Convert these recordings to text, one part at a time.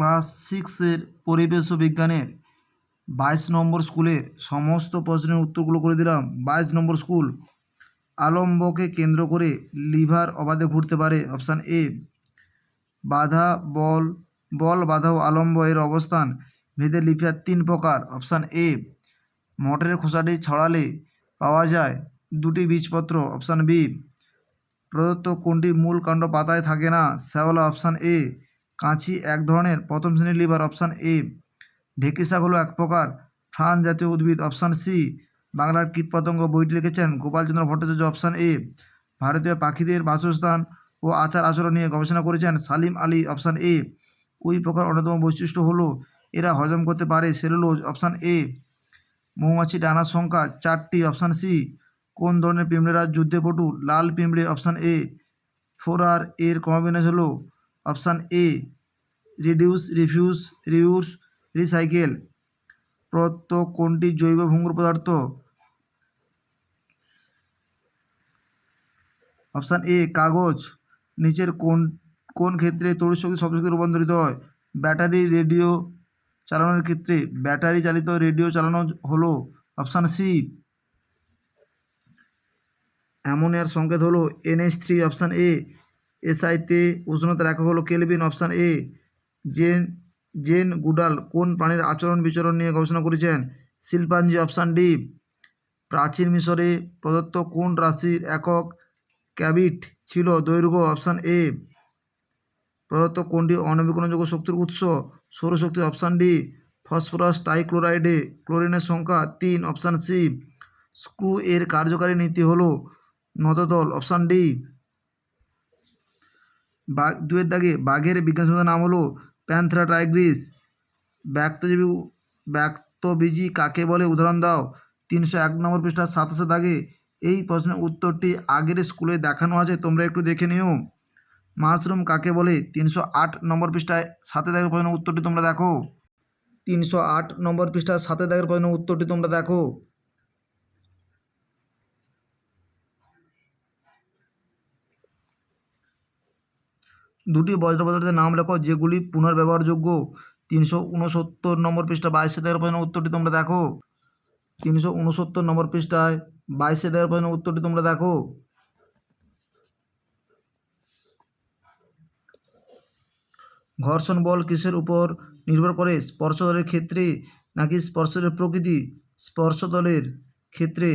Class 6-এর পরিবেশ ও বিজ্ঞানের 22 নম্বর স্কুলের সমস্ত প্রশ্নের উত্তরগুলো করে দিলাম। 22 নম্বর স্কুল, আলম্বকে কেন্দ্র করে লিভার অবাধে ঘুরতে পারে। Option A. বাধা, বল, বাধা ও আলম্ব এর অবস্থান ভেদে লিভার 3 প্রকার। Option A. মটরের খোসাটি ছড়ালে পাওয়া যায় 2টি বীজপত্র। Option B. প্রদত্ত কোনটি মূল কাণ্ড পাতায় থাকে না? শ্যাওলা। Option A. কাঁচি এক ধরনের প্রথম শ্রেণীর লিভার। Option A. ঢেঁকি শাক হলো এক প্রকার ফার্ন জাতীয় উদ্ভিদ। Option C. বাংলার কীটপতঙ্গ বইটি লিখেছেন গোপালচন্দ্র ভট্টাচার্য। Option A. ভারতীয় পাখিদের বাসস্থান ও আচার আচরণ নিয়ে গবেষণা করেছেন Salim Ali. Option A. We পোকার অন্যতম বৈশিষ্ট্য হলো এরা হজম করতে পারে সেলুলোজ। Option A. মৌমাছি ডানার সংখ্যা 4টি। Option C. কোন ধরনের পিঁপড়েরা যুদ্ধে পটু? লাল পিঁপড়ে। Option A. 4R এর ক্রমবিন্যাস হলো option A. Reduce, refuse, reuse, recycle. প্রদত্ত কোনটি জৈব ভঙ্গুর পদার্থ? অপশান এ কাগজ। নিচের কোন ক্ষেত্রে তড়িৎ শক্তি শব্দশক্তিতে রূপান্তরিত হয়? ব্যাটারি রেডিও চালানোর ক্ষেত্রে। ব্যাটারি চালিত রেডিও চালানো হলো অপশান সি। অ্যামোনিয়ার সংকেত হলো NH3। Option A. এসআইতে উষ্ণতার একক হলো kelvin. Option A. Jane Goodall কোন প্রাণীর আচরণ বিচরণ নিয়ে গবেষণা করেছেন? শিল্পাঞ্জি। Option D. প্রাচীন মিশরে প্রদত্ত কোন রাশির একক ক্যাবিট ছিল? দৈর্ঘ্য। Option A. প্রদত্ত কোনটি অনবীকরণযোগ্য শক্তির উৎস? সৌরশক্তি। Option D. ফসফরাস ট্রাইক্লোরাইডে ক্লোরিনের সংখ্যা 3। Option C. স্ক্রু এর কার্যকারী নীতি হলো নততল। Option D. দুয়ের দাগে বাঘের বিজ্ঞানসম্মত নাম হলো প্যান্থেরা টাইগ্রিস। ব্যক্তবীজি কাকে বলে? উদাহরণ দাও। 301 নম্বর পৃষ্ঠা 27 দাগে এই প্রশ্নের উত্তরটি আগের স্কুলে দেখানো আছে, তোমরা একটু দেখে নিও। মাশরুম কাকে বলে? 308 নম্বর পৃষ্ঠায় 7 দাগের প্রশ্নের উত্তরটি তোমরা দেখো। 308 নম্বর পৃষ্ঠায় 7 দাগের প্রশ্নের উত্তরটি তোমরা দেখো। দুটি বজ্র পদার্থের নাম লেখো যেগুলি পুনর্ব্যবহারযোগ্য। 369 নম্বর পৃষ্ঠা 22 দাগের প্রশ্নের উত্তরটি তোমরা দেখো। 369 নম্বর পৃষ্ঠায় 22 দাগের প্রশ্নের উত্তরটি তোমরা দেখো। ঘর্ষণ বল কিসের উপর নির্ভর করে? স্পর্শদলের ক্ষেত্রে নাকি স্পর্শদলের প্রকৃতি? স্পর্শদলের ক্ষেত্রে।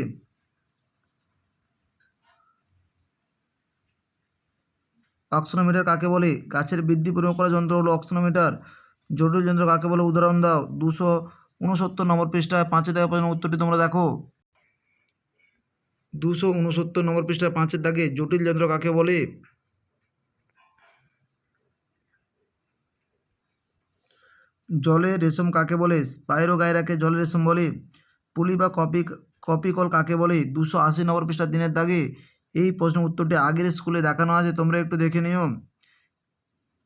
অক্সনোমিটার কাকে বলে? গাছের বৃদ্ধি পরিমাপ করার যন্ত্র হলো অক্সনোমিটার। জটিল যন্ত্র কাকে বলে? উদাহরণ দাও। 269 নম্বর পৃষ্ঠায় 5 দাগের প্রশ্নের উত্তরটি তোমরা দেখো। 269 নম্বর পৃষ্ঠায় 5 দাগে জটিল যন্ত্র কাকে বলে? জলের রেশম কাকে বলে? স্পাইরোগাইরাকে জলের রেশম বলে। পুলি বা কপিকল কাকে বলে? 280 নম্বর পৃষ্ঠা 3 দাগে এই প্রশ্নের উত্তরটি আগের স্কুলে দেখানো আছে, তোমরা একটু দেখে নিও।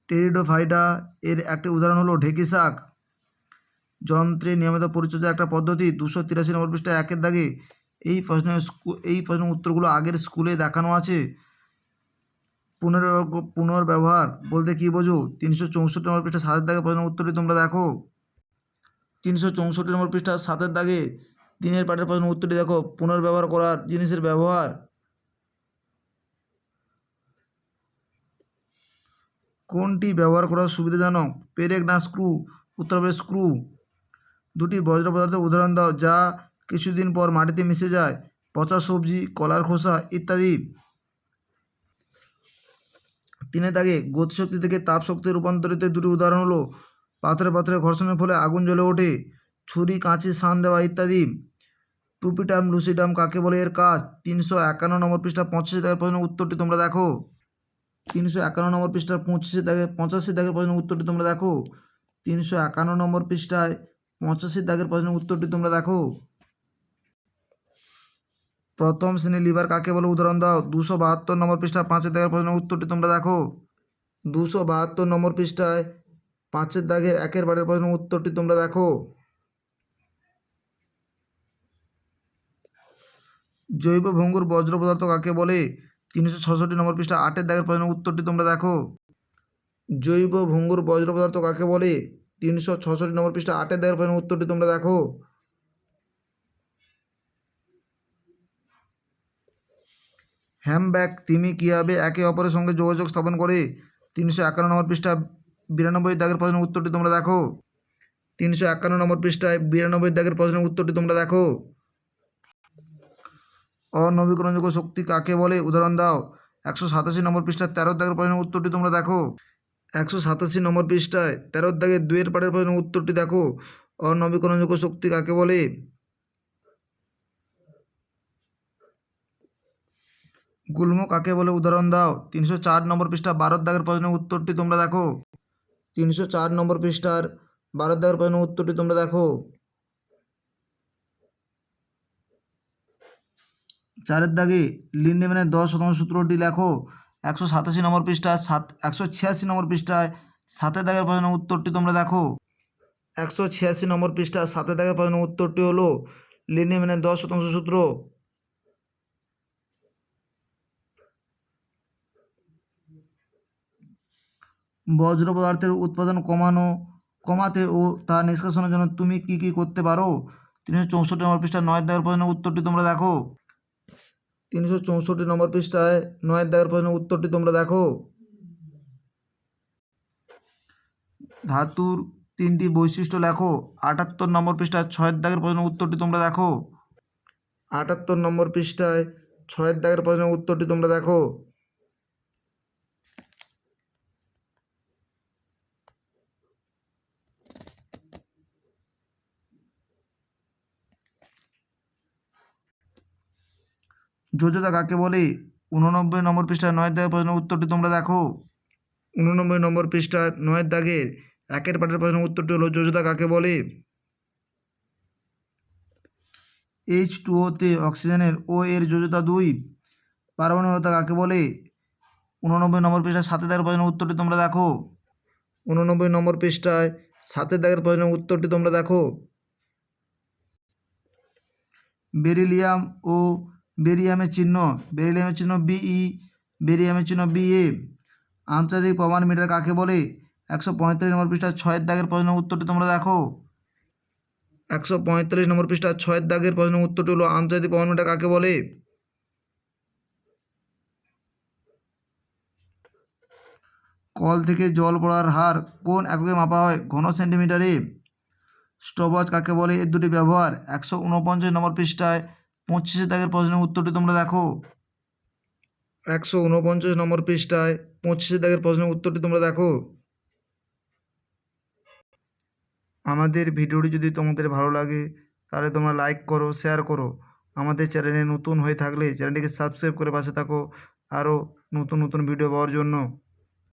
টেরিডোফাইটা এর একটি উদাহরণ হলো ঢেঁকি শাক। যন্ত্রের নিয়মিত পরিচর্যার একটা পদ্ধতি। 283 নম্বর পৃষ্ঠা 1 দাগে এই প্রশ্নের উত্তরগুলো আগের স্কুলে দেখানো আছে। পুনর্ব্যবহার বলতে কী বোঝো? 364 নম্বর পৃষ্ঠা 7 দাগে প্রশ্নের উত্তরটি তোমরা দেখো। 364 নম্বর পৃষ্ঠা 7 দাগে 3 পাঠের প্রশ্নের উত্তরটি দেখো। পুনর্ব্যবহার করার জিনিসের ব্যবহার। কোনটি ব্যবহার করার সুবিধাজনক? পেরেক না স্ক্রু? উত্তর হবে স্ক্রু। দুটি বজ্র পদার্থের উদাহরণ দাও যা কিছুদিন পর মাটিতে মিশে যায়। পচা সবজি, কলার খোসা ইত্যাদি। 3 দাগে গতিশক্তি থেকে তাপ শক্তি রূপান্তরিত দুটি উদাহরণ হলো পাথরে ঘর্ষণের ফলে আগুন জ্বলে ওঠে, ছুরি কাঁচি শান দেওয়া ইত্যাদি। টুপিটাম লুসিডাম কাকে বলে? এর কাজ। 351 নম্বর পৃষ্ঠা 85 দাগের প্রশ্নের উত্তরটি তোমরা দেখো। 351 নম্বর পৃষ্ঠার 85 দাগের প্রশ্নের উত্তরটি তোমরা দেখো। 351 নম্বর পৃষ্ঠায় 85 দাগের প্রশ্নের উত্তরটি তোমরা দেখো। প্রথম শ্রেণীর লিভার কাকে বলে? উদাহরণ দাও। 272 নম্বর পৃষ্ঠার 5 দাগের প্রশ্নের উত্তরটি তোমরা দেখো। 272 নম্বর পৃষ্ঠায় 5 দাগের 1 বারের প্রশ্নের উত্তরটি তোমরা দেখো। জৈব ভঙ্গুর বজ্র পদার্থ কাকে বলে? 366 নম্বর পৃষ্ঠা 8 দাগের প্রশ্নের উত্তরটি তোমরা দেখো। জৈব ভঙ্গুর বজ্র পদার্থ কাকে বলে? 366 নম্বর পৃষ্ঠা 8 দাগের প্রশ্নের উত্তরটি তোমরা দেখো। হ্যামব্যাক তিমি কীভাবে একে অপরের সঙ্গে যোগাযোগ স্থাপন করে? 351 নম্বর পৃষ্ঠা 92 দাগের প্রশ্নের উত্তরটি তোমরা দেখো। 351 নম্বর পৃষ্ঠায় 92 দাগের প্রশ্নের উত্তরটি তোমরা দেখো। অনবীকরণযোগ্য শক্তি কাকে বলে? উদাহরণ দাও। 187 নম্বর পৃষ্ঠায় 13 দাগের প্রশ্নের উত্তরটি তোমরা দেখো। 187 নম্বর পৃষ্ঠায় 13 দাগের 2 এর পাঠের প্রশ্নের উত্তরটি দেখো। অনবীকরণযোগ্য শক্তি কাকে বলে? গুল্ম কাকে বলে? উদাহরণ দাও। 304 নম্বর পৃষ্ঠা 12 দাগের প্রশ্নের উত্তরটি তোমরা দেখো। 304 নম্বর পৃষ্ঠার 12 দাগের প্রশ্নের উত্তরটি তোমরা দেখো। 4 দাগে লিন্ডেম্যানের 10 সূত্রটি লেখো। 187 নম্বর পৃষ্ঠা 186 নম্বর পৃষ্ঠায় 7 দাগের প্রশ্নের উত্তরটি তোমরা দেখো। 186 নম্বর পৃষ্ঠা 7 দাগের প্রশ্নের উত্তরটি হলো লিন্ডেম্যানের 10 সূত্র। বজ্র পদার্থের উৎপাদন কমাতে ও তা নিষ্কাশনের জন্য তুমি কি কি করতে পারো? 364 নম্বর পৃষ্ঠা 9 দাগের প্রশ্নের উত্তরটি তোমরা দেখো। 364 নম্বর পৃষ্ঠায় 9 দাগের প্রশ্নের উত্তরটি তোমরা দেখো। ধাতুর 3টি বৈশিষ্ট্য লেখো। 78 নম্বর পৃষ্ঠায় 6 দাগের প্রশ্নের উত্তরটি তোমরা দেখো। 78 নম্বর পৃষ্ঠায় 6 দাগের প্রশ্নের উত্তরটি তোমরা দেখো। যোজ্যতা কাকে বলে? 89 নম্বর পৃষ্ঠায় 9 দাগের প্রশ্নের উত্তরটি তোমরা দেখো। 89 নম্বর পৃষ্ঠার 9 দাগের 1 পাঠের প্রশ্নের উত্তরটি হলো যোজ্যতা কাকে বলে? H2O তে অক্সিজেনের ও এর যোজ্যতা 2। পারমাণবিকতা কাকে বলে? 89 নম্বর পৃষ্ঠায় 7 দাগের প্রশ্নের উত্তরটি তোমরা দেখো। 89 নম্বর পৃষ্ঠায় 7 দাগের প্রশ্নের উত্তরটি তোমরা দেখো। বেরিলিয়াম ও বেরিয়ামের চিহ্ন Be, বেরিয়ামের চিহ্ন Ba। আন্তর্জাতিক প্রমাণ মিটার কাকে বলে? 145 নম্বর পৃষ্ঠায় 6 দাগের প্রশ্নের উত্তরটি তোমরা দেখো। 145 নম্বর পৃষ্ঠায় 6 দাগের প্রশ্নের উত্তরটি হলো আন্তর্জাতিক প্রমাণ মিটার কাকে বলে? কল থেকে জল পড়ার হার কোন এককে মাপা হয়? ঘন সেন্টিমিটারে। স্টপওয়াচ কাকে বলে? এর দুটি ব্যবহার। 149 নম্বর পৃষ্ঠায় 25 দাগের প্রশ্নের উত্তরটি তোমরা দেখো। 149 নম্বর পৃষ্ঠায় 25 দাগের প্রশ্নের উত্তরটি তোমরা দেখো। আমাদের ভিডিওটি যদি তোমাদের ভালো লাগে তাহলে তোমরা লাইক করো, শেয়ার করো। আমাদের চ্যানেলে নতুন হয়ে থাকলে চ্যানেলটিকে সাবস্ক্রাইব করে পাশে থাকো আরও নতুন নতুন ভিডিও পাওয়ার জন্য।